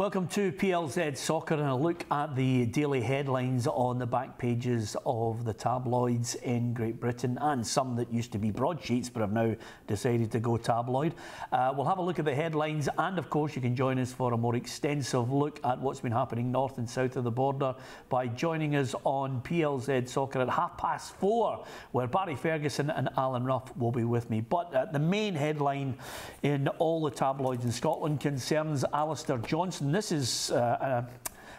Welcome to PLZ Soccer and a look at the daily headlines on the back pages of the tabloids in Great Britain, and some that used to be broadsheets but have now decided to go tabloid. We'll have a look at the headlines, and of course you can join us for a more extensive look at what's been happening north and south of the border by joining us on PLZ Soccer at 4:30, where Barry Ferguson and Alan Ruff will be with me. But the main headline in all the tabloids in Scotland concerns Alastair Johnston. This is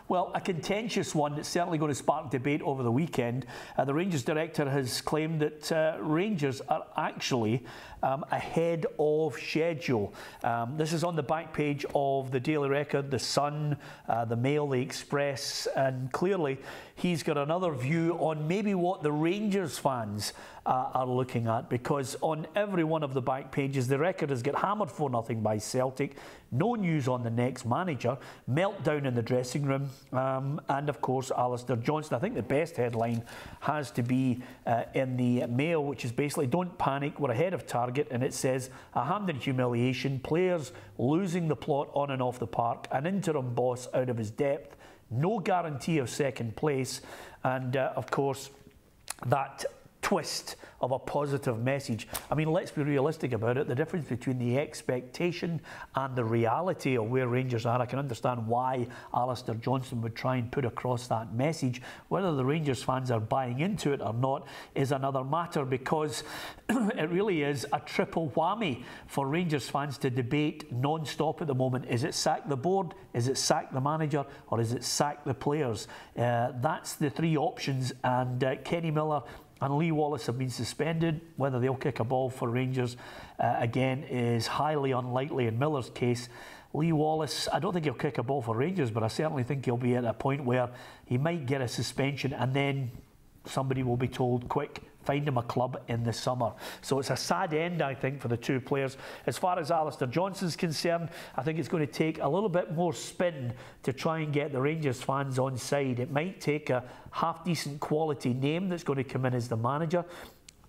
well, a contentious one that's certainly going to spark debate over the weekend. The Rangers director has claimed that Rangers are actually ahead of schedule. This is on the back page of the Daily Record, the Sun, the Mail, the Express, and clearly he's got another view on maybe what the Rangers fans are looking at, because on every one of the back pages the Record has got hammered 4-0 by Celtic, no news on the next manager, meltdown in the dressing room, and of course Alastair Johnston. I think the best headline has to be in the Mail, which is basically "Don't panic, we're ahead of target," and it says a Hampden humiliation, players losing the plot on and off the park, an interim boss out of his depth, no guarantee of second place, and of course that twist of a positive message. I mean, let's be realistic about it. The difference between the expectation and the reality of where Rangers are, I can understand why Alastair Johnston would try and put across that message. Whether the Rangers fans are buying into it or not is another matter, because it really is a triple whammy for Rangers fans to debate non-stop at the moment. Is it sack the board? Is it sack the manager? Or is it sack the players? That's the three options, and Kenny Miller and Lee Wallace have been suspended. Whether they'll kick a ball for Rangers again is highly unlikely in Miller's case. Lee Wallace, I don't think he'll kick a ball for Rangers, but I certainly think he'll be at a point where he might get a suspension and then somebody will be told, quick, find him a club in the summer. So it's a sad end, I think, for the two players. As far as Alastair Johnston's concerned, I think it's going to take a little bit more spin to try and get the Rangers fans on side. It might take a half-decent quality name that's going to come in as the manager.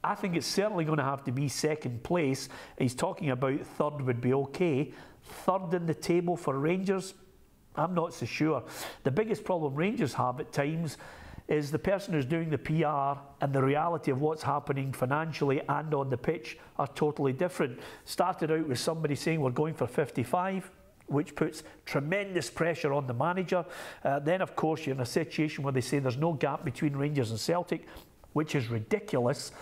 I think it's certainly going to have to be second place. He's talking about third would be okay. Third in the table for Rangers, I'm not so sure. The biggest problem Rangers have at times is the person who's doing the PR and the reality of what's happening financially and on the pitch are totally different. Started out with somebody saying we're going for 55, which puts tremendous pressure on the manager. Then of course you're in a situation where they say there's no gap between Rangers and Celtic, which is ridiculous,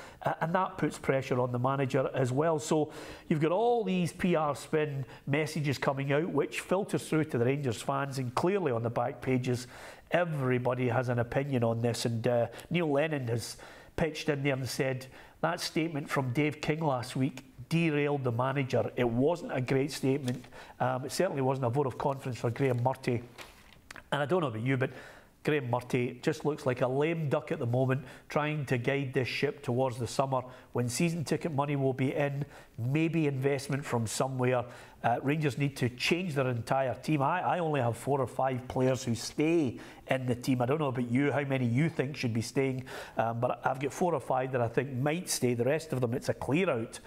and that puts pressure on the manager as well. So you've got all these PR spin messages coming out, which filters through to the Rangers fans, and clearly on the back pages everybody has an opinion on this. And Neil Lennon has pitched in there and said that statement from Dave King last week derailed the manager. It wasn't a great statement. It certainly wasn't a vote of confidence for Graham Murty. And I don't know about you, but Graham Murty just looks like a lame duck at the moment, trying to guide this ship towards the summer when season ticket money will be in, maybe investment from somewhere. Rangers need to change their entire team. I only have 4 or 5 players who stay in the team. I don't know about you, how many you think should be staying, but I've got 4 or 5 that I think might stay. The rest of them, it's a clear out,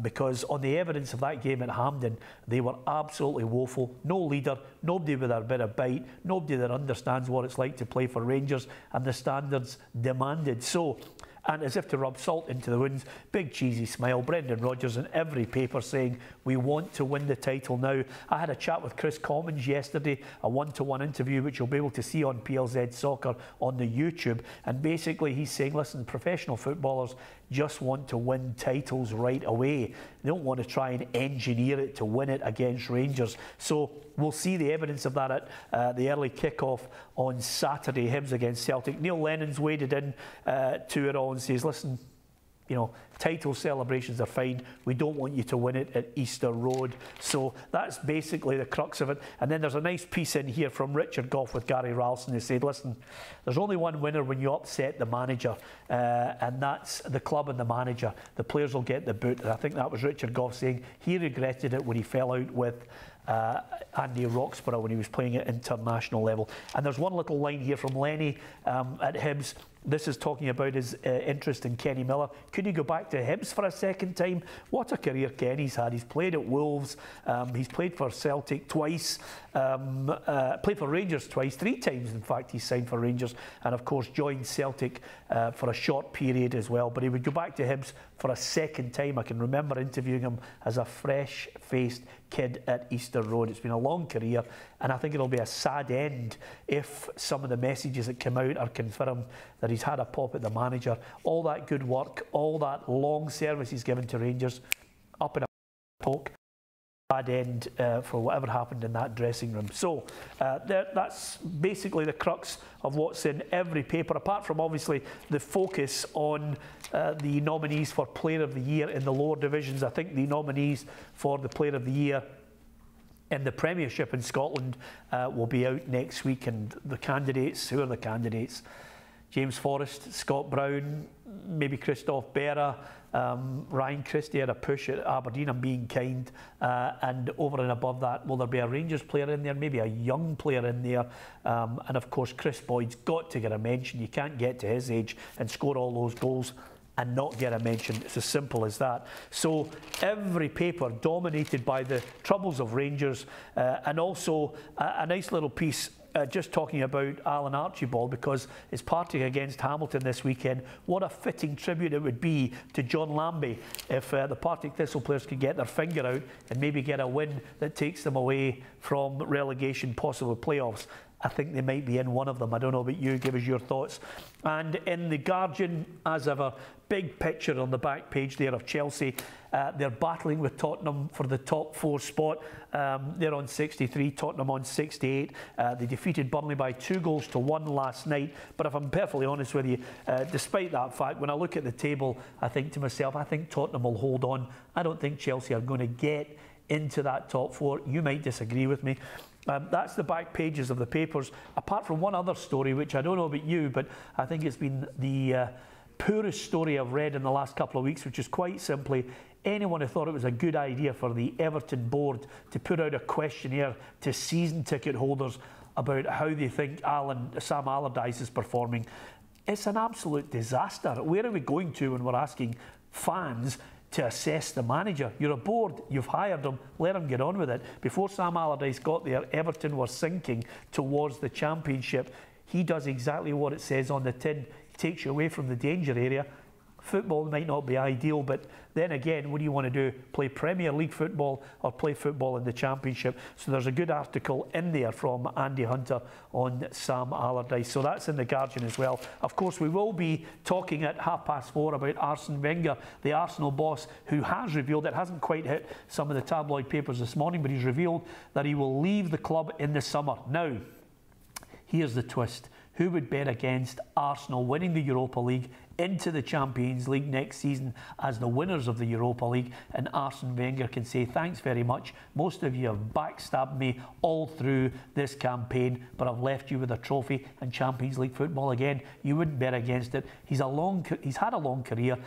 because on the evidence of that game at Hampden, they were absolutely woeful. No leader, nobody with a bit of bite, nobody that understands what it's like to play for Rangers and the standards demanded. So, and as if to rub salt into the wounds, big cheesy smile, Brendan Rodgers in every paper saying we want to win the title now. I had a chat with Chris Commons yesterday, a one-to-one interview which you'll be able to see on PLZ Soccer on the YouTube, and basically he's saying, listen, professional footballers just want to win titles right away. They don't want to try and engineer it to win it against Rangers. So we'll see the evidence of that at the early kick-off on Saturday, Hibs against Celtic. Neil Lennon's waded in to it all and says, listen, you know, title celebrations are fine. We don't want you to win it at Easter Road. So that's basically the crux of it. And then there's a nice piece in here from Richard Gough with Gary Ralston who said, listen, there's only one winner when you upset the manager, and that's the club and the manager. The players will get the boot. And I think that was Richard Gough saying he regretted it when he fell out with Andy Roxburgh when he was playing at international level. And there's one little line here from Lenny at Hibs. This is talking about his interest in Kenny Miller. Could he go back to Hibs for a second time? What a career Kenny's had. He's played at Wolves, he's played for Celtic twice, played for Rangers twice, 3 times in fact he's signed for Rangers, and of course joined Celtic for a short period as well. But he would go back to Hibs for a second time. I can remember interviewing him as a fresh-faced kid at Easter Road. It's been a long career, and I think it'll be a sad end if some of the messages that come out are confirmed that he's had a pop at the manager. All that good work, all that long service he's given to Rangers, up in a poke. Bad end for whatever happened in that dressing room. So that's basically the crux of what's in every paper, apart from obviously the focus on the nominees for Player of the Year in the lower divisions. I think the nominees for the Player of the Year in the Premiership in Scotland will be out next week, and the candidates, who are the candidates? James Forrest, Scott Brown, maybe Christophe Berra, Ryan Christie had a push at Aberdeen, I'm being kind, and over and above that, will there be a Rangers player in there, maybe a young player in there, and of course Chris Boyd's got to get a mention. You can't get to his age and score all those goals and not get a mention. It's as simple as that. So every paper dominated by the troubles of Rangers, and also a nice little piece just talking about Alan Archibald, because it's Partick against Hamilton this weekend. What a fitting tribute it would be to John Lambie if the Partick Thistle players could get their finger out and maybe get a win that takes them away from relegation, possible playoffs. I think they might be in one of them. I don't know about you, give us your thoughts. And in The Guardian, as ever, big picture on the back page there of Chelsea. They're battling with Tottenham for the top 4 spot. They're on 63, Tottenham on 68. They defeated Burnley by 2-1 last night. But if I'm perfectly honest with you, despite that fact, when I look at the table, I think to myself, I think Tottenham will hold on. I don't think Chelsea are going to get into that top 4. You might disagree with me. That's the back pages of the papers, apart from one other story, which I don't know about you, but I think it's been the poorest story I've read in the last couple of weeks, which is quite simply anyone who thought it was a good idea for the Everton board to put out a questionnaire to season ticket holders about how they think Sam Allardyce is performing. It's an absolute disaster. Where are we going to when we're asking fans to assess the manager? You're a board, you've hired him, let him get on with it. Before Sam Allardyce got there, Everton were sinking towards the Championship. He does exactly what it says on the tin. He takes you away from the danger area. Football might not be ideal, but then again, what do you want to do? Play Premier League football or play football in the Championship? So there's a good article in there from Andy Hunter on Sam Allardyce. So that's in The Guardian as well. Of course, we will be talking at 4:30 about Arsene Wenger, the Arsenal boss, who has revealed, it hasn't quite hit some of the tabloid papers this morning, but he's revealed that he will leave the club in the summer. Now, here's the twist. Who would bet against Arsenal winning the Europa League into the Champions League next season as the winners of the Europa League? And Arsene Wenger can say, thanks very much. Most of you have backstabbed me all through this campaign, but I've left you with a trophy and Champions League football again. You wouldn't bet against it. He's had a long career.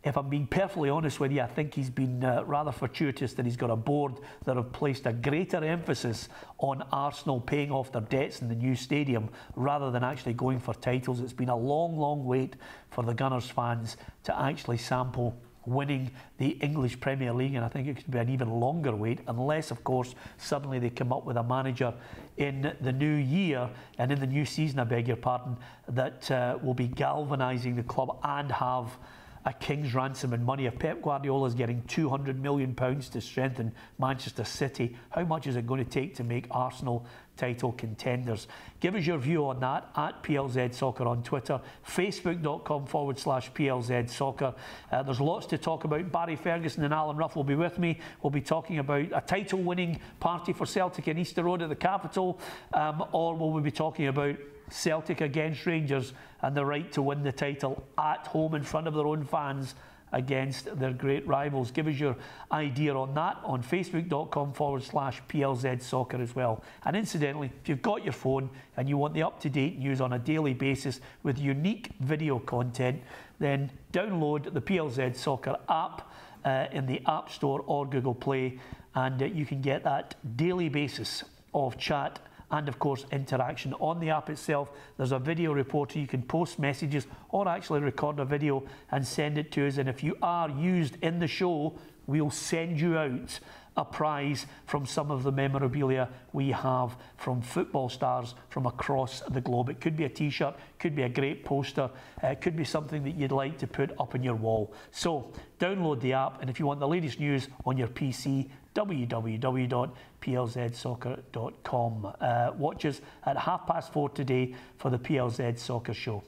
If I'm being perfectly honest with you, I think he's been rather fortuitous that he's got a board that have placed a greater emphasis on Arsenal paying off their debts in the new stadium rather than actually going for titles. It's been a long, long wait for the Gunners fans to actually sample winning the English Premier League, and I think it could be an even longer wait unless, of course, suddenly they come up with a manager in the new year and in the new season, I beg your pardon, that will be galvanising the club and have a king's ransom in money. If Pep Guardiola is getting £200 million to strengthen Manchester City, how much is it going to take to make Arsenal title contenders? Give us your view on that at PLZ Soccer on Twitter, facebook.com/PLZ Soccer. There's lots to talk about. Barry Ferguson and Alan Ruff will be with me. We'll be talking about a title-winning party for Celtic in Easter Road at the Capitol, or will we be talking about Celtic against Rangers and the right to win the title at home in front of their own fans against their great rivals? Give us your idea on that on facebook.com/PLZ Soccer as well. And incidentally, if you've got your phone and you want the up-to-date news on a daily basis with unique video content, then download the PLZ Soccer app in the App Store or Google Play, and you can get that daily basis of chat and of course interaction on the app itself. There's a video reporter. You can post messages or actually record a video and send it to us, and if you are used in the show, we'll send you out a prize from some of the memorabilia we have from football stars from across the globe. It could be a t-shirt, could be a great poster, it could be something that you'd like to put up on your wall. So download the app, and if you want the latest news on your PC, www.plzsoccer.com. Watch us at 4:30 today for the PLZ Soccer Show.